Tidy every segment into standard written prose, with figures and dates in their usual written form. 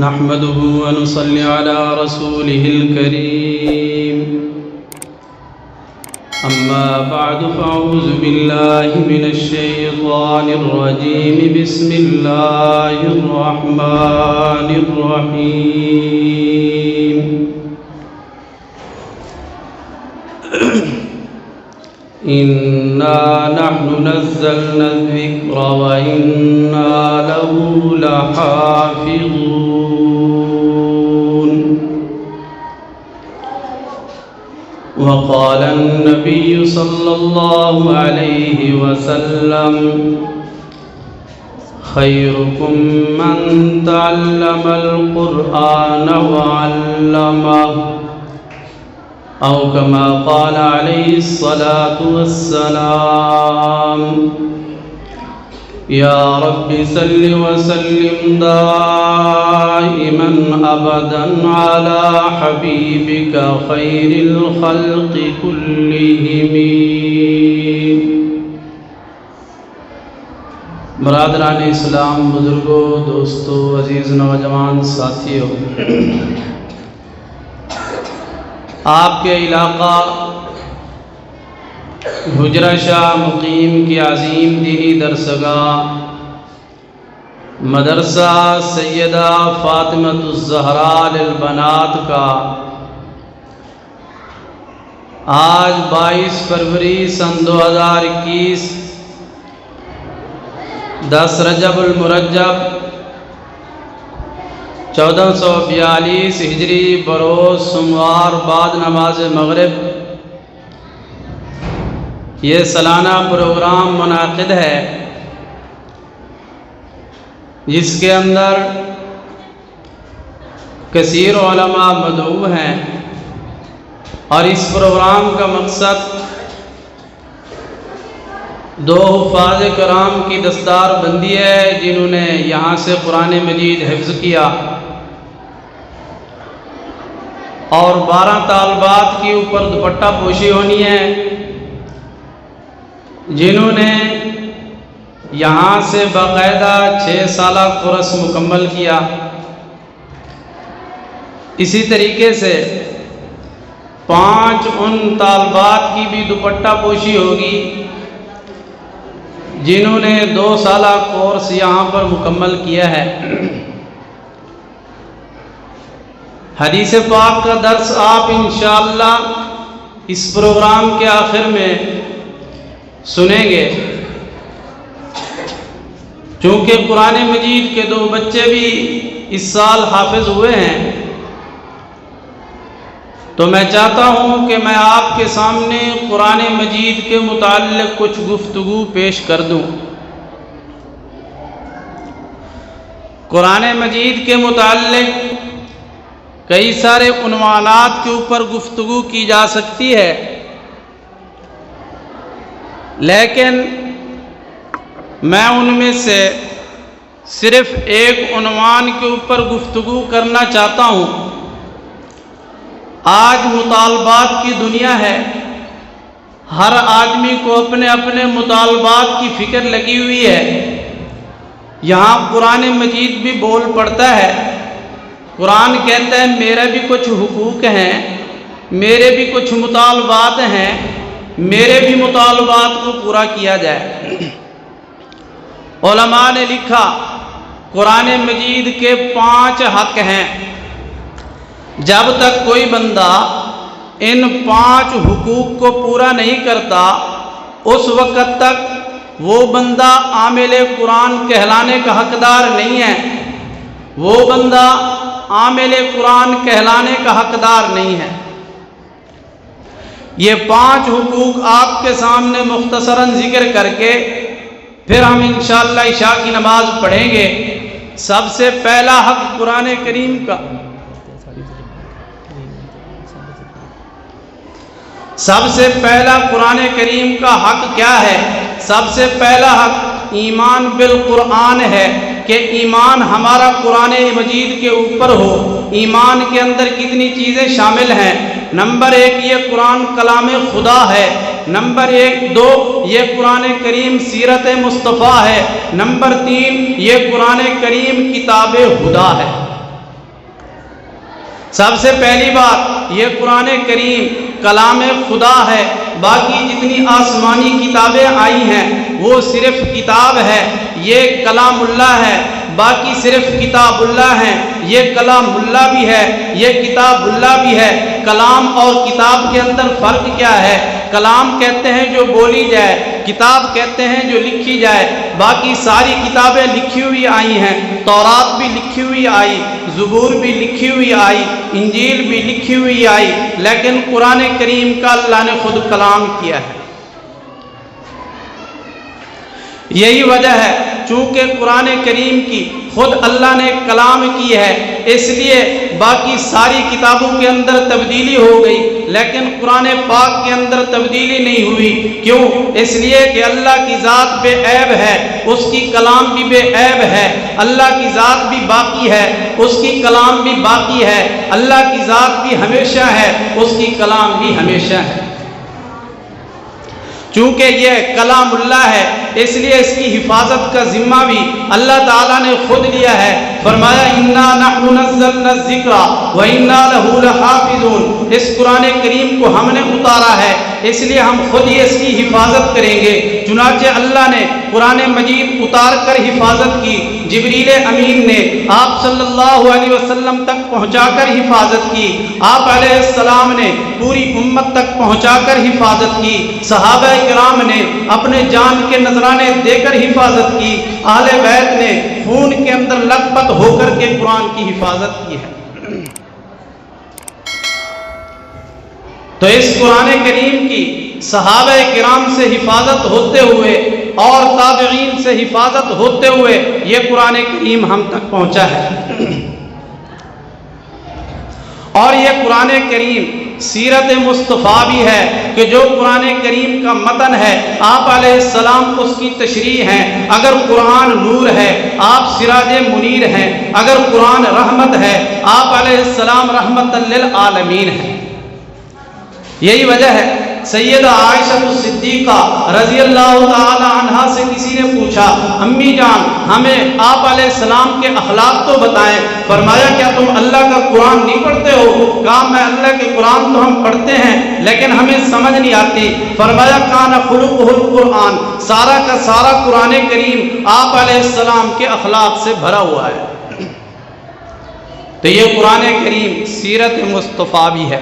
نحمده ونصلي على رسوله الكريم أما بعد فأعوذ بالله من الشيطان الرجيم بسم الله الرحمن الرحيم إنا نحن نزلنا الذكر وإنا له لحافظون وقال النبي صلى الله عليه وسلم خيركم من تعلم القرآن وعلمه أو كما قال عليه الصلاة والسلام يا رب صل وسلم دائما أبدا على حبيبك خير الخلق كلهم. برادران اسلام، بزرگوں، دوستو، عزیز نوجوان ساتھیوں، آپ کے علاقہ حجرہ شاہ مقیم کی عظیم دینی درسگاہ مدرسہ سیدہ فاطمۃ الزہراء للبنات کا آج 22 فروری سن 2021 10 رجب المرجب 1442 ہجری بروز سوموار بعد نماز مغرب یہ سالانہ پروگرام منعقد ہے، جس کے اندر کثیر علماء مدعو ہیں، اور اس پروگرام کا مقصد دو حفاظ کرام کی دستار بندی ہے جنہوں نے یہاں سے قرآن مجید حفظ کیا، اور 12 طالبات کے اوپر دوپٹہ پوشی ہونی ہے جنہوں نے یہاں سے باقاعدہ 6 سالہ کورس مکمل کیا. اسی طریقے سے 5 ان طالبات کی بھی دوپٹہ پوشی ہوگی جنہوں نے 2 سالہ کورس یہاں پر مکمل کیا ہے. حدیث پاک کا درس آپ انشاءاللہ اس پروگرام کے آخر میں سنیں گے. چونکہ قرآن مجید کے 2 بچے بھی اس سال حافظ ہوئے ہیں، تو میں چاہتا ہوں کہ میں آپ کے سامنے قرآن مجید کے متعلق کچھ گفتگو پیش کر دوں. قرآن مجید کے متعلق کئی سارے عنوانات کے اوپر گفتگو کی جا سکتی ہے، لیکن میں ان میں سے صرف ایک عنوان کے اوپر گفتگو کرنا چاہتا ہوں. آج مطالبات کی دنیا ہے، ہر آدمی کو اپنے اپنے مطالبات کی فکر لگی ہوئی ہے. یہاں قرآن مجید بھی بول پڑتا ہے. قرآن کہتا ہے میرے بھی کچھ حقوق ہیں، میرے بھی کچھ مطالبات ہیں، میرے بھی مطالبات کو پورا کیا جائے. علماء نے لکھا قرآن مجید کے 5 حق ہیں. جب تک کوئی بندہ ان 5 حقوق کو پورا نہیں کرتا، اس وقت تک وہ بندہ عامل قرآن کہلانے کا حقدار نہیں ہے، وہ بندہ عامل قرآن کہلانے کا حقدار نہیں ہے. یہ 5 حقوق آپ کے سامنے مختصراً ذکر کر کے پھر ہم انشاءاللہ عشاء کی نماز پڑھیں گے. سب سے پہلا حق قرآن کریم کا سب سے پہلا قرآن کریم کا حق کیا ہے؟ سب سے پہلا حق ایمان بالقرآن ہے کہ ایمان ہمارا قرآن مجید کے اوپر ہو. ایمان کے اندر کتنی چیزیں شامل ہیں؟ نمبر 1 یہ قرآن کلام خدا ہے. نمبر 2 یہ قرآن کریم سیرت مصطفیٰ ہے. نمبر 3 یہ قرآن کریم کتاب ہدا ہے. سب سے پہلی بات یہ قرآن کریم کلام خدا ہے، باقی جتنی آسمانی کتابیں آئی ہیں وہ صرف کتاب ہے، یہ کلام اللہ ہے، باقی صرف کتاب اللہ ہیں، یہ کلام اللہ بھی ہے، یہ کتاب اللہ بھی ہے۔ کلام اور کتاب کے اندر فرق کیا ہے؟ کلام کہتے ہیں جو بولی جائے، کتاب کہتے ہیں جو لکھی جائے۔ باقی ساری کتابیں لکھی ہوئی آئی ہیں، تورات بھی لکھی ہوئی آئی، زبور بھی لکھی ہوئی آئی، انجیل بھی لکھی ہوئی آئی، لیکن قرآن کریم کا اللہ نے خود کلام کیا ہے۔ یہی وجہ ہے چونکہ قرآن کریم کی خود اللہ نے کلام کی ہے، اس لیے باقی ساری کتابوں کے اندر تبدیلی ہو گئی، لیکن قرآن پاک کے اندر تبدیلی نہیں ہوئی۔ کیوں؟ اس لیے کہ اللہ کی ذات بے عیب ہے، اس کی کلام بھی بے عیب ہے، اللہ کی ذات بھی باقی ہے، اس کی کلام بھی باقی ہے، اللہ کی ذات بھی ہمیشہ ہے، اس کی کلام بھی ہمیشہ ہے۔ چونکہ یہ کلام اللہ ہے اس لیے اس کی حفاظت کا ذمہ بھی اللہ تعالیٰ نے خود لیا ہے۔ فرمایا اِنَّا نَحْنُ نَزَّلْنَا الذِّكْرَ وَإِنَّا لَهُ لَحَافِظُونَ، اس قرآن کریم کو ہم نے اتارا ہے اس لیے ہم خود ہی اس کی حفاظت کریں گے۔ چنانچہ اللہ نے قرآن مجید اتار کر حفاظت کی، جبریل امین نے آپ صلی اللہ علیہ وسلم تک پہنچا کر حفاظت کی، آپ علیہ السلام نے پوری امت تک پہنچا کر حفاظت کی، صحابہ کرام نے اپنے جان کے نذرانے دے کر حفاظت کی، اہل بیت نے خون کے اندر لت پت ہو کر کے قرآن کی حفاظت کی ہے۔ تو اس قرآن کریم کی صحابہ کرام سے حفاظت ہوتے ہوئے اور تابعین سے حفاظت ہوتے ہوئے یہ قرآن کریم ہم تک پہنچا ہے۔ اور یہ قرآن کریم سیرت مصطفیٰ بھی ہے کہ جو قرآن کریم کا متن ہے آپ علیہ السلام اس کی تشریح ہے۔ اگر قرآن نور ہے آپ سراج منیر ہیں، اگر قرآن رحمت ہے آپ علیہ السلام رحمت للعالمین ہیں۔ یہی وجہ ہے سیدہ عائشہ الصدیقہ رضی اللہ تعالی عنہا سے کسی نے پوچھا امی جان ہمیں آپ علیہ السلام کے اخلاق تو بتائیں۔ فرمایا کیا تم اللہ کا قرآن نہیں پڑھتے ہو؟ کہا میں اللہ کے قرآن تو ہم پڑھتے ہیں لیکن ہمیں سمجھ نہیں آتی۔ فرمایا کان خلقہ القرآن، سارا کا سارا قرآن کریم آپ علیہ السلام کے اخلاق سے بھرا ہوا ہے۔ تو یہ قرآن کریم سیرت مصطفیٰ بھی ہے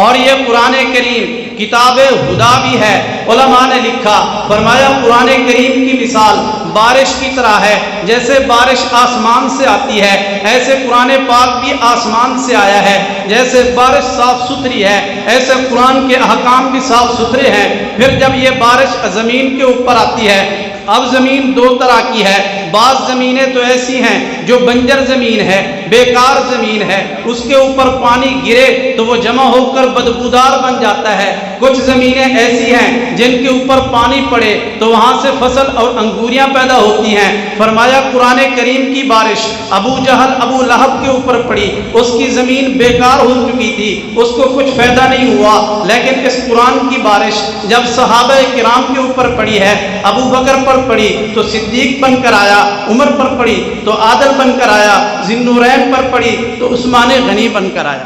اور یہ قرآن کریم کتاب خدا بھی ہے۔ علماء نے لکھا فرمایا قرآن کریم کی مثال بارش کی طرح ہے، جیسے بارش آسمان سے آتی ہے ایسے قرآن پاک بھی آسمان سے آیا ہے۔ جیسے بارش صاف ستھری ہے ایسے قرآن کے احکام بھی صاف ستھرے ہیں۔ پھر جب یہ بارش زمین کے اوپر آتی ہے، اب زمین دو طرح کی ہے، بعض زمینیں تو ایسی ہیں جو بنجر زمین ہے، بیکار زمین ہے، اس کے اوپر پانی گرے تو وہ جمع ہو کر بدبودار بن جاتا ہے۔ کچھ زمینیں ایسی ہیں جن کے اوپر پانی پڑے تو وہاں سے فصل اور انگوریاں پیدا ہوتی ہیں۔ فرمایا قرآن کریم کی بارش ابو جہل ابو لہب کے اوپر پڑی، اس کی زمین بیکار ہو چکی تھی، اس کو کچھ فائدہ نہیں ہوا، لیکن اس قرآن کی بارش جب صحابہ کرام کے اوپر پڑی ہے، ابو بکر پر پڑی تو صدیق بن کر آیا، عمر پر پڑی تو عادل بن کر آیا، ذی النورین پر پڑی تو عثمان غنی بن کر آیا۔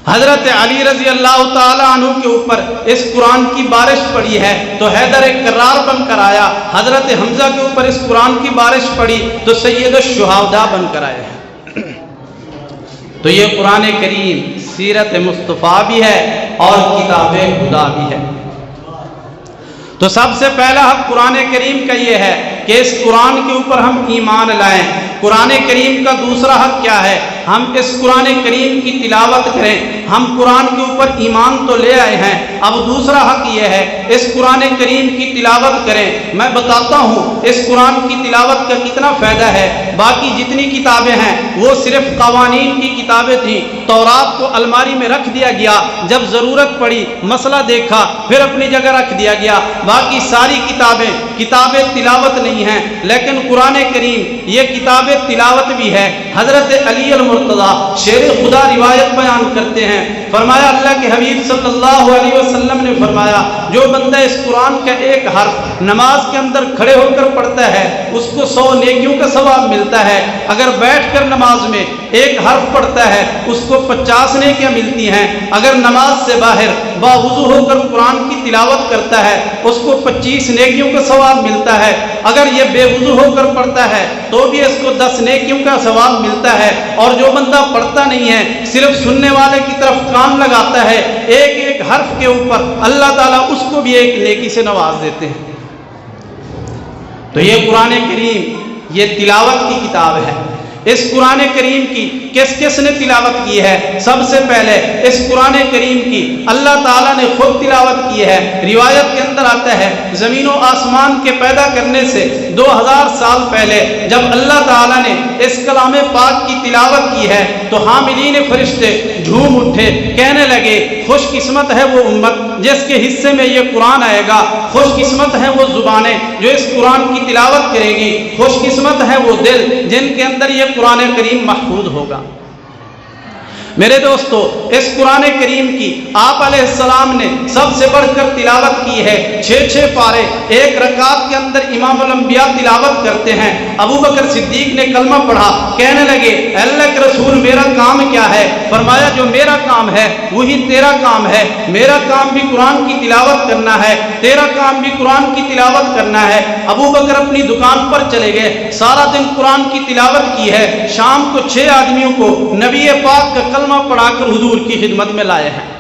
حضرت علی رضی اللہ تعالی عنہ کے اوپر اس قرآن کی بارش پڑی ہے تو حیدر کرار بن کر آیا، حضرت حمزہ کے اوپر اس قرآن کی بارش پڑی تو سید الشہداء بن کر آئے ہیں۔ تو یہ قرآن کریم سیرت مصطفیٰ بھی ہے اور کتاب خدا بھی ہے۔ تو سب سے پہلا حق قرآن کریم کا یہ ہے کہ اس قرآن کے اوپر ہم ایمان لائیں۔ قرآن کریم کا دوسرا حق کیا ہے؟ ہم اس قرآن کریم کی تلاوت کریں۔ ہم قرآن کے اوپر ایمان تو لے آئے ہیں، اب دوسرا حق یہ ہے اس قرآن کریم کی تلاوت کریں۔ میں بتاتا ہوں اس قرآن کی تلاوت کا کتنا فائدہ ہے۔ باقی جتنی کتابیں ہیں وہ صرف قوانین کی کتابیں تھیں، تورات کو الماری میں رکھ دیا گیا، جب ضرورت پڑی مسئلہ دیکھا پھر اپنی جگہ رکھ دیا گیا۔ باقی ساری کتابیں تلاوت نہیں ہیں، لیکن قرآن کریم یہ کتاب تلاوت بھی ہے۔ حضرت علی المرتضیٰ شیر خدا روایت بیان کرتے ہیں، فرمایا اللہ کے حبیب صلی اللہ علیہ وسلم نے فرمایا جو بندہ اس قرآن کا ایک حرف نماز کے اندر کھڑے ہو کر پڑھتا ہے اس کو 100 نیکیوں کا ثواب ملتا ہے، اگر بیٹھ کر نماز میں ایک حرف پڑھتا ہے اس کو 50 نیکیاں ملتی ہیں، اگر نماز سے باہر باوضو ہو کر قرآن کی تلاوت کرتا ہے اس کو 25 نیکیوں کا ثواب ملتا ہے، اگر یہ بے وضو ہو کر پڑھتا ہے تو بھی اس کو 10 نیکیوں کا ثواب ملتا ہے، اور جو بندہ پڑھتا نہیں ہے صرف سننے والے کی طرف کان لگاتا ہے ایک ایک حرف کے اوپر اللہ تعالیٰ اس کو بھی ایک نیکی سے نواز دیتے ہیں۔ تو یہ قرآن کریم یہ تلاوت کی کتاب ہے۔ اس قرآن کریم کی کس کس نے تلاوت کی ہے؟ سب سے پہلے اس قرآن کریم کی اللہ تعالیٰ نے خود تلاوت کی ہے۔ روایت کے اندر آتا ہے زمین و آسمان کے پیدا کرنے سے 2000 سال پہلے جب اللہ تعالیٰ نے اس کلام پاک کی تلاوت کی ہے تو حاملین فرشتے جھوم اٹھے، کہنے لگے خوش قسمت ہے وہ امت جس کے حصے میں یہ قرآن آئے گا، خوش قسمت ہے وہ زبانیں جو اس قرآن کی تلاوت کرے گی، خوش قسمت ہے وہ دل جن کے اندر یہ قرآن کریم محفوظ ہوگا۔ میرے دوستو اس قرآن کریم کی آپ علیہ السلام نے سب سے بڑھ کر تلاوت کی ہے، 6 پارے ایک رکعت کے اندر امام الانبیاء تلاوت کرتے ہیں۔ ابو بکر صدیق نے کلمہ پڑھا، کہنے لگے اللہ کے رسول میرا کام کیا ہے؟ فرمایا جو میرا کام ہے وہی تیرا کام ہے، میرا کام بھی قرآن کی تلاوت کرنا ہے، تیرا کام بھی قرآن کی تلاوت کرنا ہے۔ ابو بکر اپنی دکان پر چلے گئے، سارا دن قرآن کی تلاوت کی ہے، شام کو 6 آدمیوں کو نبی پاک کا کلمہ پڑھا کر حضور کی خدمت میں لائے ہیں۔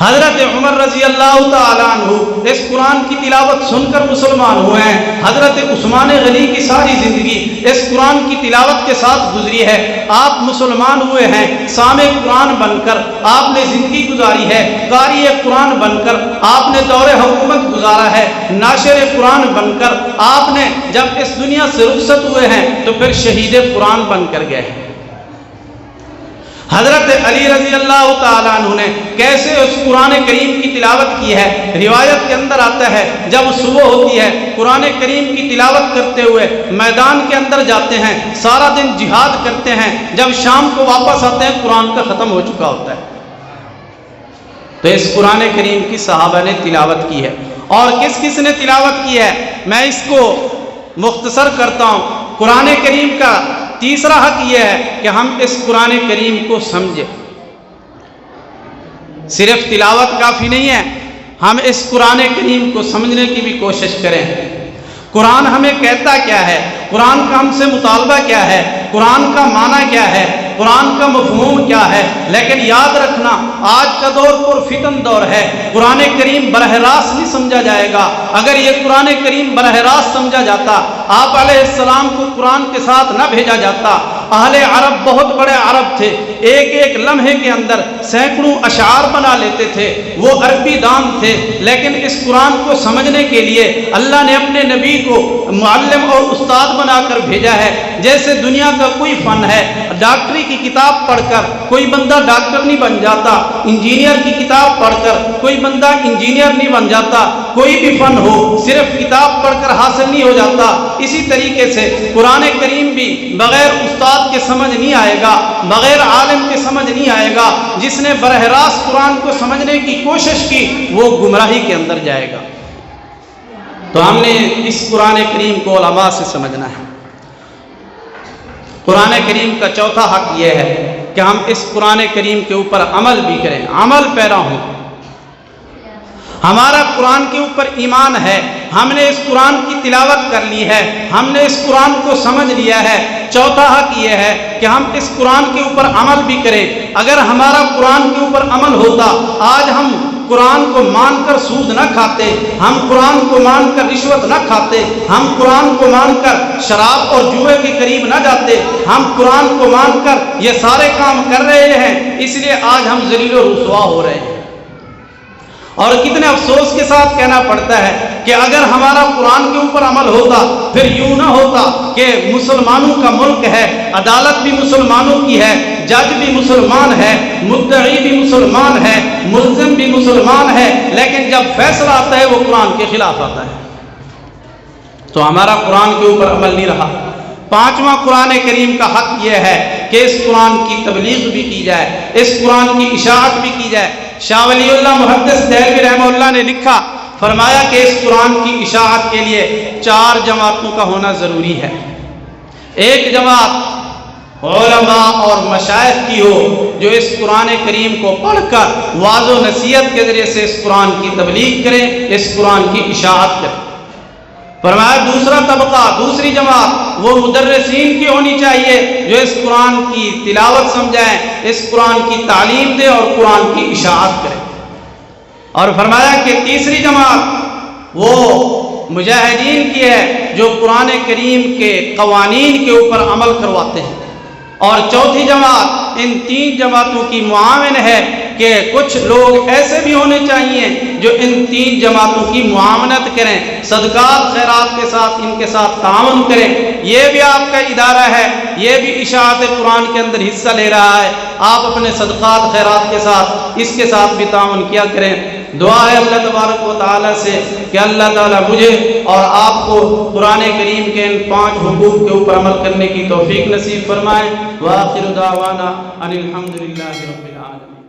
حضرت عمر رضی اللہ تعالیٰ عنہ اس قرآن کی تلاوت سن کر مسلمان ہوئے ہیں۔ حضرت عثمان غنی کی ساری زندگی اس قرآن کی تلاوت کے ساتھ گزری ہے، آپ مسلمان ہوئے ہیں سامع قرآن بن کر، آپ نے زندگی گزاری ہے قاری قرآن بن کر، آپ نے دور حکومت گزارا ہے ناشر قرآن بن کر، آپ نے جب اس دنیا سے رخصت ہوئے ہیں تو پھر شہید قرآن بن کر گئے ہیں۔ حضرت علی رضی اللہ تعالیٰ عنہ نے کیسے اس قرآن کریم کی تلاوت کی ہے؟ روایت کے اندر آتا ہے جب صبح ہوتی ہے قرآن کریم کی تلاوت کرتے ہوئے میدان کے اندر جاتے ہیں، سارا دن جہاد کرتے ہیں، جب شام کو واپس آتے ہیں قرآن کا ختم ہو چکا ہوتا ہے۔ تو اس قرآن کریم کی صحابہ نے تلاوت کی ہے، اور کس کس نے تلاوت کی ہے میں اس کو مختصر کرتا ہوں۔ قرآن کریم کا تیسرا حق یہ ہے کہ ہم اس قرآن کریم کو سمجھیں، صرف تلاوت کافی نہیں ہے، ہم اس قرآن کریم کو سمجھنے کی بھی کوشش کریں۔ قرآن ہمیں کہتا کیا ہے، قرآن کا ہم سے مطالبہ کیا ہے، قرآن کا معنی کیا ہے، قرآن کا مفہوم کیا ہے۔ لیکن یاد رکھنا آج کا دور پر فتن دور ہے، قرآن کریم براہ راست نہیں سمجھا جائے گا۔ اگر یہ قرآن کریم براہ راست سمجھا جاتا، آپ علیہ السلام کو قرآن کے ساتھ نہ بھیجا جاتا۔ اہل عرب بہت بڑے عرب تھے، ایک ایک لمحے کے اندر سینکڑوں اشعار بنا لیتے تھے، وہ عربی دان تھے، لیکن اس قرآن کو سمجھنے کے لیے اللہ نے اپنے نبی کو معلم اور استاد بنا کر بھیجا ہے۔ جیسے دنیا کا کوئی فن ہے، ڈاکٹری کی کتاب پڑھ کر کوئی بندہ ڈاکٹر نہیں بن جاتا، انجینئر کی کتاب پڑھ کر کوئی بندہ انجینئر نہیں بن جاتا، کوئی بھی فن ہو صرف کتاب پڑھ کر حاصل نہیں ہو جاتا۔ اسی طریقے سے قرآن کریم بھی بغیر استاد کے سمجھ نہیں آئے گا، بغیر عالم کے سمجھ نہیں آئے گا۔ جس نے براہ راست قرآن کو سمجھنے کی کوشش کی وہ گمراہی کے اندر جائے گا۔ تو ہم نے اس قرآن کریم کو علماء سے سمجھنا ہے۔ قرآن کریم کا چوتھا حق یہ ہے کہ ہم اس قرآن کریم کے اوپر عمل بھی کریں، عمل پیرا ہوں۔ ہمارا قرآن کے اوپر ایمان ہے، ہم نے اس قرآن کی تلاوت کر لی ہے، ہم نے اس قرآن کو سمجھ لیا ہے۔ چوتھا حق یہ ہے کہ ہم اس قرآن کے اوپر عمل بھی کریں۔ اگر ہمارا قرآن کے اوپر عمل ہوتا، آج ہم قرآن کو مان کر سود نہ کھاتے، ہم قرآن کو مان کر رشوت نہ کھاتے، ہم قرآن کو مان کر شراب اور جوئے کے قریب نہ جاتے، ہم قرآن کو مان کر یہ سارے کام کر رہے ہیں، اس لیے آج ہم ذلیل و رسوا ہو رہے ہیں۔ اور کتنے افسوس کے ساتھ کہنا پڑتا ہے کہ اگر ہمارا قرآن کے اوپر عمل ہوتا پھر یوں نہ ہوتا کہ مسلمانوں کا ملک ہے، عدالت بھی مسلمانوں کی ہے، جج بھی مسلمان ہے، مدعی بھی مسلمان ہے، ملزم بھی مسلمان ہے، لیکن جب فیصلہ آتا ہے وہ قرآن کے خلاف آتا ہے۔ تو ہمارا قرآن کے اوپر عمل نہیں رہا۔ پانچواں قرآن کریم کا حق یہ ہے کہ اس قرآن کی تبلیغ بھی کی جائے، اس قرآن کی اشاعت بھی کی جائے۔ شاہ ولی اللہ محدث دہلوی رحمہ اللہ نے لکھا، فرمایا کہ اس قرآن کی اشاعت کے لیے 4 جماعتوں کا ہونا ضروری ہے۔ ایک جماعت علماء اور مشائخ کی ہو جو اس قرآن کریم کو پڑھ کر واعظ و نصیحت کے ذریعے سے اس قرآن کی تبلیغ کریں، اس قرآن کی اشاعت کریں۔ فرمایا دوسرا طبقہ، دوسری جماعت وہ مدرسین کی ہونی چاہیے جو اس قرآن کی تلاوت سمجھائیں، اس قرآن کی تعلیم دیں اور قرآن کی اشاعت کریں۔ اور فرمایا کہ تیسری جماعت وہ مجاہدین کی ہے جو قرآن کریم کے قوانین کے اوپر عمل کرواتے ہیں۔ اور چوتھی جماعت ان 3 جماعتوں کی معاون ہے کہ کچھ لوگ ایسے بھی ہونے چاہیے جو ان 3 جماعتوں کی معاونت کریں، صدقات خیرات کے ساتھ ان کے ساتھ تعاون کریں۔ یہ بھی آپ کا ادارہ ہے، یہ بھی اشاعت قرآن کے اندر حصہ لے رہا ہے، آپ اپنے صدقات خیرات کے ساتھ اس کے ساتھ بھی تعاون کیا کریں۔ دعا ہے اللہ تبارک و تعالیٰ سے کہ اللہ تعالیٰ مجھے اور آپ کو قرآن کریم کے ان 5 حقوق کے اوپر عمل کرنے کی توفیق نصیب فرمائے۔ وآخر دعوانا ان الحمدللہ رب العالمین۔